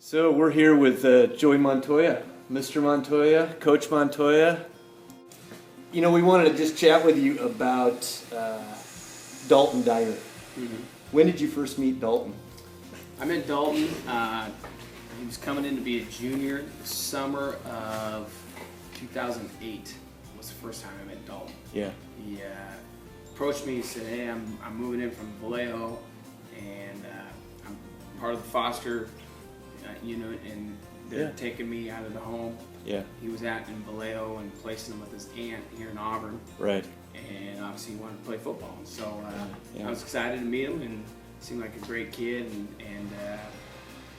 So we're here with Joey Montoya, Mr. Montoya, Coach Montoya. You know, we wanted to just chat with you about Dalton Diner. Mm-hmm. When did you first meet Dalton? I met Dalton. He was coming in to be a junior. The summer of 2008 was the first time I met Dalton. Yeah. He approached me and said, "Hey, I'm moving in from Vallejo, and I'm part of the foster unit, and they're taking me out of the home." Yeah. He was out in Vallejo and placing him with his aunt here in Auburn. Right. And obviously he wanted to play football. So Yeah. I was excited to meet him, and seemed like a great kid, and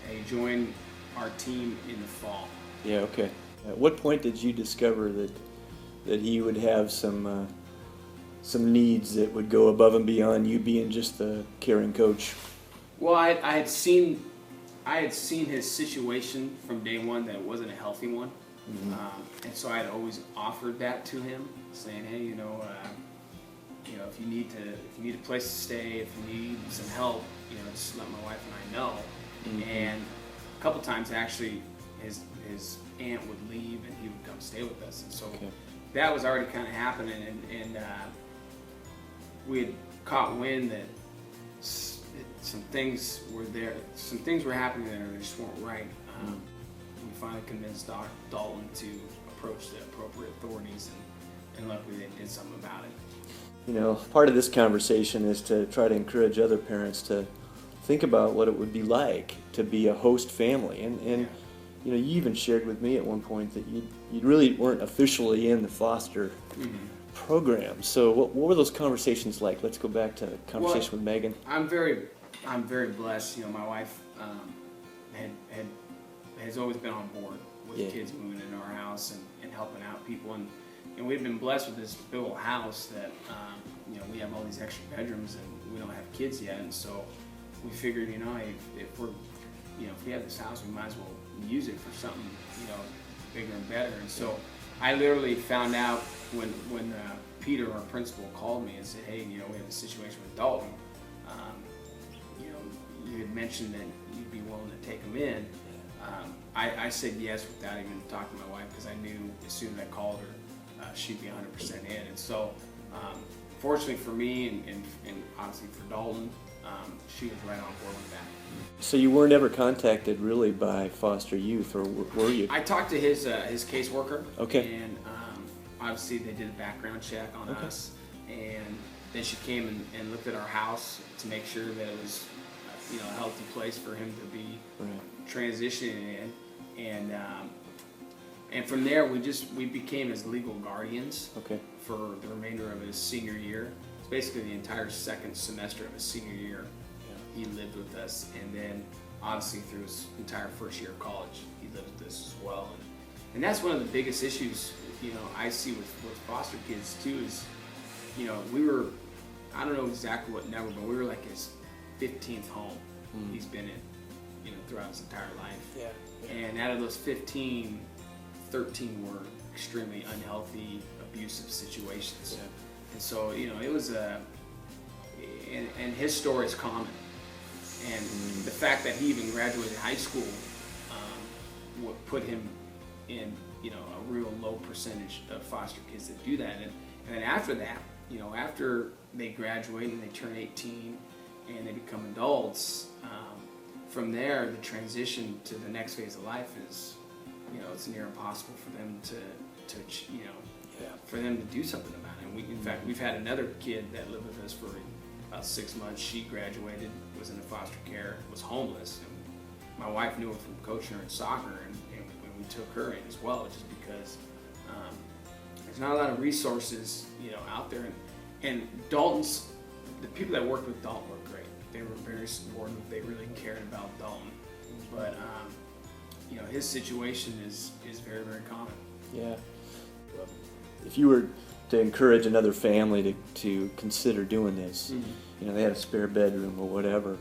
he joined our team in the fall. Yeah. Okay. At what point did you discover that he would have some needs that would go above and beyond you being just the caring coach? Well, I had seen his situation from day one, that it wasn't a healthy one. Mm-hmm. And so I had always offered that to him, saying, "Hey, if you need a place to stay, if you need some help, just let my wife and I know." Mm-hmm. And a couple times actually, his aunt would leave and he would come stay with us, and so that was already kind of happening, and we had caught wind that some things were happening there that just weren't right. We finally convinced Dalton to approach the appropriate authorities, and luckily they did something about it. You know, part of this conversation is to try to encourage other parents to think about what it would be like to be a host family. And you even shared with me at one point that you really weren't officially in the foster program. So what were those conversations like? Let's go back to the conversation with Megan. I'm very blessed. My wife has always been on board with kids moving into our house and helping out people, and we've been blessed with this big old house that we have all these extra bedrooms and we don't have kids yet, and so we figured if we have this house, we might as well use it for something bigger and better. And so I literally found out when Peter, our principal, called me and said, "Hey, we have a situation with Dalton. You had mentioned that you'd be willing to take him in." I said yes without even talking to my wife, because I knew as soon as I called her, she'd be 100% in. And so, fortunately for me and obviously for Dalton, she was right on board with that. So you weren't ever contacted really by foster youth, or were you? I talked to his caseworker. Okay. And obviously they did a background check on us, and then she came and looked at our house to make sure that it was a healthy place for him to be transitioning in, and from there we became his legal guardians for the remainder of his senior year. It's basically the entire second semester of his senior year. He lived with us, and then obviously through his entire first year of college, he lived with us as well. And that's one of the biggest issues I see with foster kids too, is we were, I don't know exactly what number, but we were like his 15th home he's been in throughout his entire life. And out of those 15, 13 were extremely unhealthy, abusive situations. And so it was and his story is common. And the fact that he even graduated high school would put him in a real low percentage of foster kids that do that. And then after that, after they graduate and they turn 18 and they become adults, from there the transition to the next phase of life is it's near impossible for them for them to do something about it. And in fact, we've had another kid that lived with us for about 6 months. She graduated, was in foster care, was homeless, and my wife knew her from coaching her in soccer, and we took her in as well, just because there's not a lot of resources out there. And the people that worked with Dalton were great. They were very supportive. They really cared about Dalton, but his situation is very, very common. Yeah. If you were to encourage another family to consider doing this, they had a spare bedroom or whatever.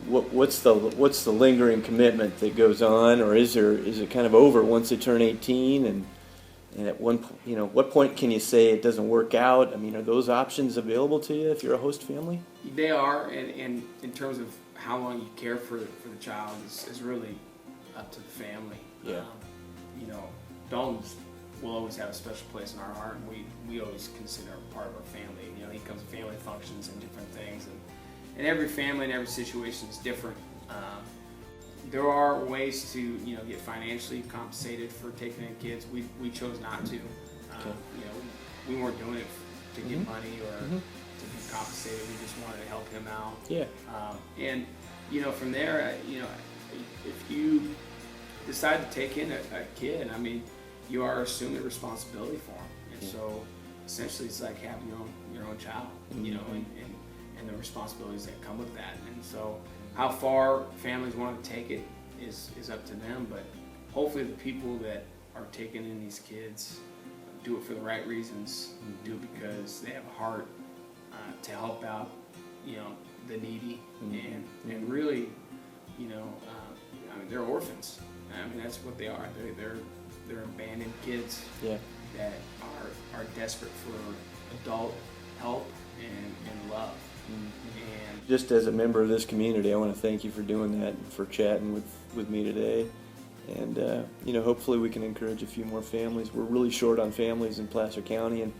What's the lingering commitment that goes on, or is it kind of over once they turn 18? And at what point can you say it doesn't work out? I mean, are those options available to you if you're a host family? They are, and in terms of how long you care for the child is really up to the family. Yeah. You know, Dalton's will always have a special place in our heart, and we always consider him part of our family. You know, he comes to family functions and different things, and every family and every situation is different. There are ways to, you know, get financially compensated for taking in kids. We chose not to. Okay. You know, we weren't doing it to get money or Mm-hmm. to be compensated. We just wanted to help him out. Yeah. And you know, from there, you know, if you decide to take in a kid, I mean, you are assuming responsibility for him, and so essentially it's like having your own child, you know, and the responsibilities that come with that. And so how far families want to take it is up to them, but hopefully the people that are taking in these kids do it for the right reasons, do it because they have a heart to help out, you know, the needy, and really, you know, I mean, they're orphans. I mean, that's what they are. They're abandoned kids Yeah. that are desperate for adult help and love. And Just as a member of this community, I want to thank you for doing that and for chatting with me today. And, you know, hopefully we can encourage a few more families. We're really short on families in Placer County, and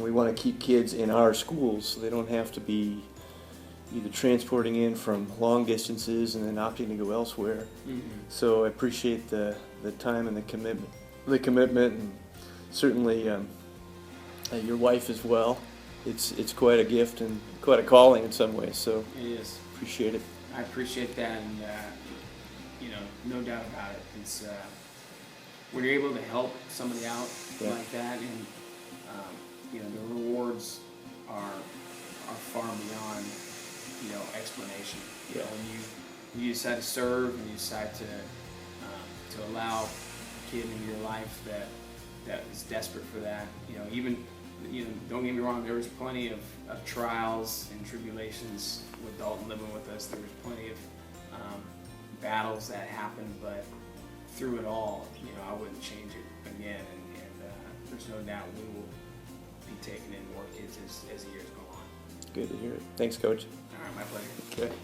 we want to keep kids in our schools so they don't have to be either transporting in from long distances and then opting to go elsewhere. So I appreciate the time and the commitment, and certainly your wife as well. It's quite a gift and quite a calling in some ways. So it is. appreciate it. I appreciate that, and you know, no doubt about it. It's when you're able to help somebody out like that, and you know, the rewards are far beyond, you know, explanation. You know, when you decide to serve and you decide to allow a kid into your life that is desperate for that. You know, even, you know, don't get me wrong, there was plenty of trials and tribulations with Dalton living with us. There was plenty of battles that happened, but through it all, you know, I wouldn't change it again, and there's no doubt we will be taking in more kids as the years go on. Good to hear it. Thanks, Coach. All right, my pleasure. Okay.